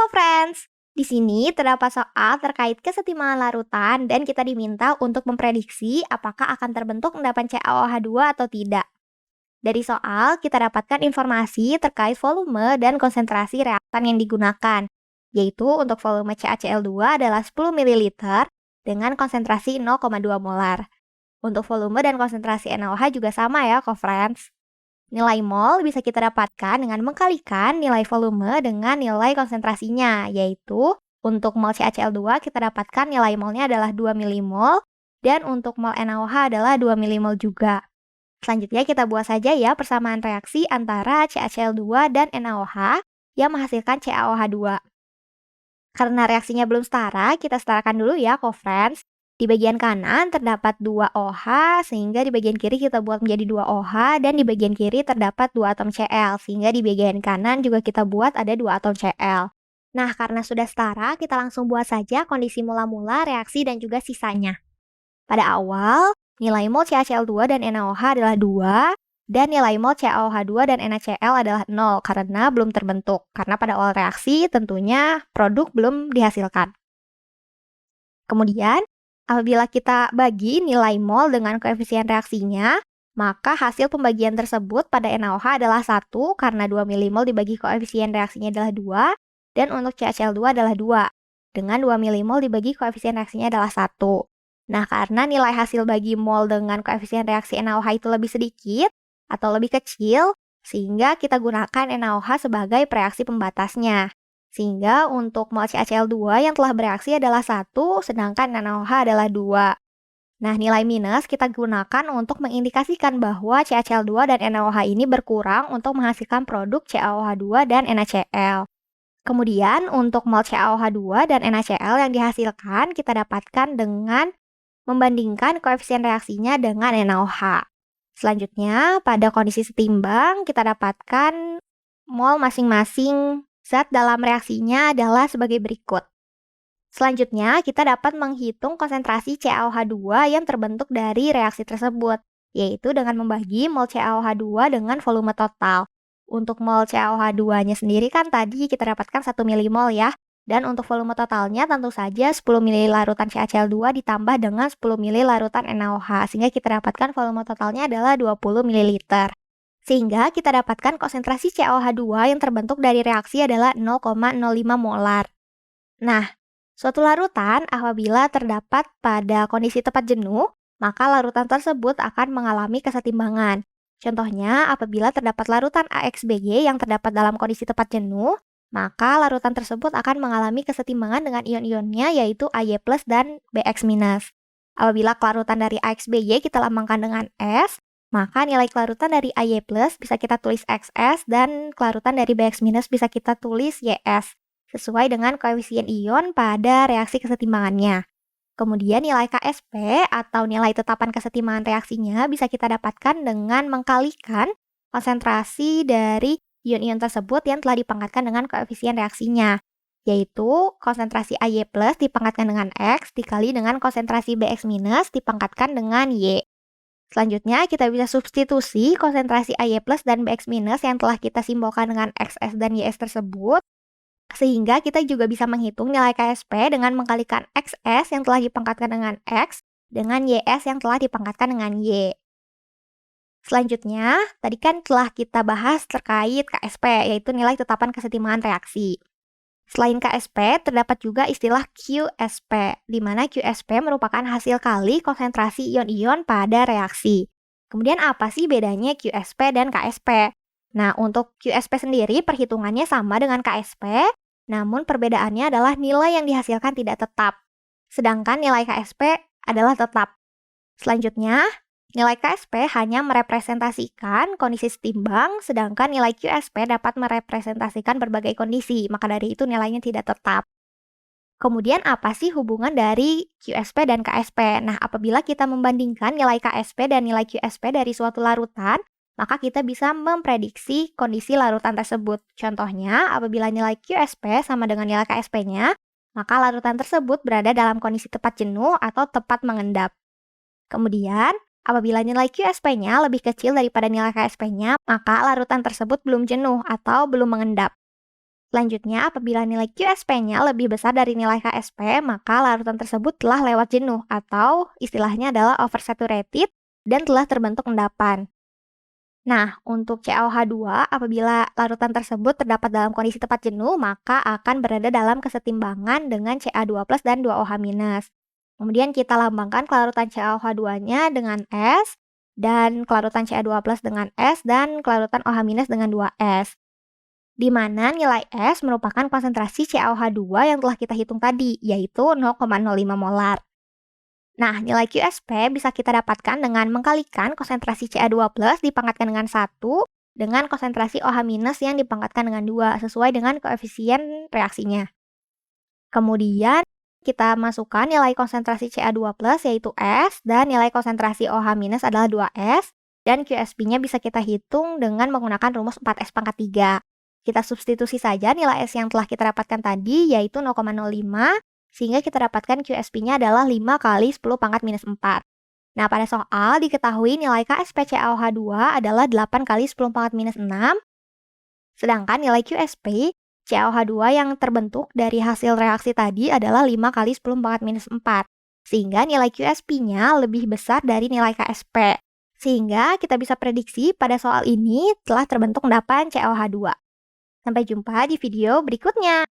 Friends! Di sini terdapat soal terkait kesetimbangan larutan dan kita diminta untuk memprediksi apakah akan terbentuk endapan CaOH2 atau tidak. Dari soal, kita dapatkan informasi terkait volume dan konsentrasi reaktan yang digunakan, yaitu untuk volume CaCl2 adalah 10 ml dengan konsentrasi 0,2 molar. Untuk volume dan konsentrasi NaOH juga sama ya, friends. Nilai mol bisa kita dapatkan dengan mengkalikan nilai volume dengan nilai konsentrasinya, yaitu untuk mol CaCl2 kita dapatkan nilai molnya adalah 2 milimol, dan untuk mol NaOH adalah 2 milimol juga. Selanjutnya kita buat saja ya persamaan reaksi antara CaCl2 dan NaOH yang menghasilkan CaOH2. Karena reaksinya belum setara, kita setarakan dulu ya, friends. Di bagian kanan terdapat 2 OH, sehingga di bagian kiri kita buat menjadi 2 OH, dan di bagian kiri terdapat 2 atom Cl, sehingga di bagian kanan juga kita buat ada 2 atom Cl. Nah, karena sudah setara, kita langsung buat saja kondisi mula-mula, reaksi, dan juga sisanya. Pada awal, nilai mol CaCl2 dan NaOH adalah 2, dan nilai mol CaOH2 dan NaCl adalah 0, karena belum terbentuk. Karena pada awal reaksi, tentunya produk belum dihasilkan. Kemudian, apabila kita bagi nilai mol dengan koefisien reaksinya, maka hasil pembagian tersebut pada NaOH adalah 1 karena 2 milimol dibagi koefisien reaksinya adalah 2, dan untuk CaCl2 adalah 2, dengan 2 milimol dibagi koefisien reaksinya adalah 1. Nah, karena nilai hasil bagi mol dengan koefisien reaksi NaOH itu lebih sedikit atau lebih kecil, sehingga kita gunakan NaOH sebagai reaksi pembatasnya. Sehingga untuk mol CaCl2 yang telah bereaksi adalah 1, sedangkan NaOH adalah 2. Nah, nilai minus kita gunakan untuk mengindikasikan bahwa CaCl2 dan NaOH ini berkurang untuk menghasilkan produk CaOH2 dan NaCl. Kemudian, untuk mol CaOH2 dan NaCl yang dihasilkan kita dapatkan dengan membandingkan koefisien reaksinya dengan NaOH. Selanjutnya, pada kondisi setimbang kita dapatkan mol masing-masing zat dalam reaksinya adalah sebagai berikut. Selanjutnya, kita dapat menghitung konsentrasi CaOH2 yang terbentuk dari reaksi tersebut, yaitu dengan membagi mol CaOH2 dengan volume total. Untuk mol CaOH2-nya sendiri kan tadi kita dapatkan 1 milimol ya, dan untuk volume totalnya tentu saja 10 ml larutan CaCl2 ditambah dengan 10 ml larutan NaOH, sehingga kita dapatkan volume totalnya adalah 20 ml. Sehingga kita dapatkan konsentrasi CaOH2 yang terbentuk dari reaksi adalah 0,05 molar. Nah, suatu larutan apabila terdapat pada kondisi tepat jenuh, maka larutan tersebut akan mengalami kesetimbangan. Contohnya, apabila terdapat larutan AXBY yang terdapat dalam kondisi tepat jenuh, maka larutan tersebut akan mengalami kesetimbangan dengan ion-ionnya yaitu Ay+ dan Bx-. Apabila kelarutan dari AXBY kita lambangkan dengan S, maka nilai kelarutan dari Ay+ bisa kita tulis Xs dan kelarutan dari Bx- bisa kita tulis Ys, sesuai dengan koefisien ion pada reaksi kesetimbangannya. Kemudian nilai Ksp atau nilai tetapan kesetimbangan reaksinya bisa kita dapatkan dengan mengkalikan konsentrasi dari ion-ion tersebut yang telah dipangkatkan dengan koefisien reaksinya, yaitu konsentrasi Ay+ dipangkatkan dengan X dikali dengan konsentrasi Bx- dipangkatkan dengan Y. Selanjutnya, kita bisa substitusi konsentrasi Ay+ dan Bx- yang telah kita simbolkan dengan Xs dan Ys tersebut, sehingga kita juga bisa menghitung nilai Ksp dengan mengkalikan Xs yang telah dipangkatkan dengan X dengan Ys yang telah dipangkatkan dengan Y. Selanjutnya, tadi kan telah kita bahas terkait Ksp, yaitu nilai tetapan kesetimbangan reaksi. Selain Ksp, terdapat juga istilah Qsp, di mana Qsp merupakan hasil kali konsentrasi ion-ion pada reaksi. Kemudian apa sih bedanya Qsp dan Ksp? Nah, untuk Qsp sendiri perhitungannya sama dengan Ksp, namun perbedaannya adalah nilai yang dihasilkan tidak tetap, sedangkan nilai Ksp adalah tetap. Selanjutnya, nilai Ksp hanya merepresentasikan kondisi setimbang, sedangkan nilai Qsp dapat merepresentasikan berbagai kondisi, maka dari itu nilainya tidak tetap. Kemudian apa sih hubungan dari Qsp dan Ksp? Nah, apabila kita membandingkan nilai Ksp dan nilai Qsp dari suatu larutan, maka kita bisa memprediksi kondisi larutan tersebut. Contohnya, apabila nilai Qsp sama dengan nilai Ksp-nya, maka larutan tersebut berada dalam kondisi tepat jenuh atau tepat mengendap. Kemudian, apabila nilai Qsp-nya lebih kecil daripada nilai Ksp-nya, maka larutan tersebut belum jenuh atau belum mengendap. Selanjutnya, apabila nilai QSP-nya lebih besar dari nilai KSP, maka larutan tersebut telah lewat jenuh atau istilahnya adalah oversaturated dan telah terbentuk endapan. Nah, untuk CaOH2, apabila larutan tersebut terdapat dalam kondisi tepat jenuh, maka akan berada dalam kesetimbangan dengan Ca2+ dan 2OH-. Kemudian kita lambangkan kelarutan CaOH2-nya dengan S, dan kelarutan Ca2+ dengan S, dan kelarutan OH- dengan 2S. Di mana nilai S merupakan konsentrasi CaOH2 yang telah kita hitung tadi, yaitu 0,05 molar. Nah, nilai QSP bisa kita dapatkan dengan mengkalikan konsentrasi Ca2+ dipangkatkan dengan 1 dengan konsentrasi OH- yang dipangkatkan dengan 2 sesuai dengan koefisien reaksinya. Kemudian, kita masukkan nilai konsentrasi Ca2+ yaitu S dan nilai konsentrasi OH- adalah 2S dan QSP-nya bisa kita hitung dengan menggunakan rumus 4S pangkat 3. Kita substitusi saja nilai S yang telah kita dapatkan tadi yaitu 0,05 sehingga kita dapatkan QSP-nya adalah 5 kali 10 pangkat minus 4. Nah, pada soal diketahui nilai KSP CaOH2 adalah 8 kali 10 pangkat minus 6, sedangkan nilai QSP CaOH2 yang terbentuk dari hasil reaksi tadi adalah 5 kali 10 pangkat minus 4, sehingga nilai QSP-nya lebih besar dari nilai KSP. Sehingga kita bisa prediksi pada soal ini telah terbentuk endapan CaOH2. Sampai jumpa di video berikutnya.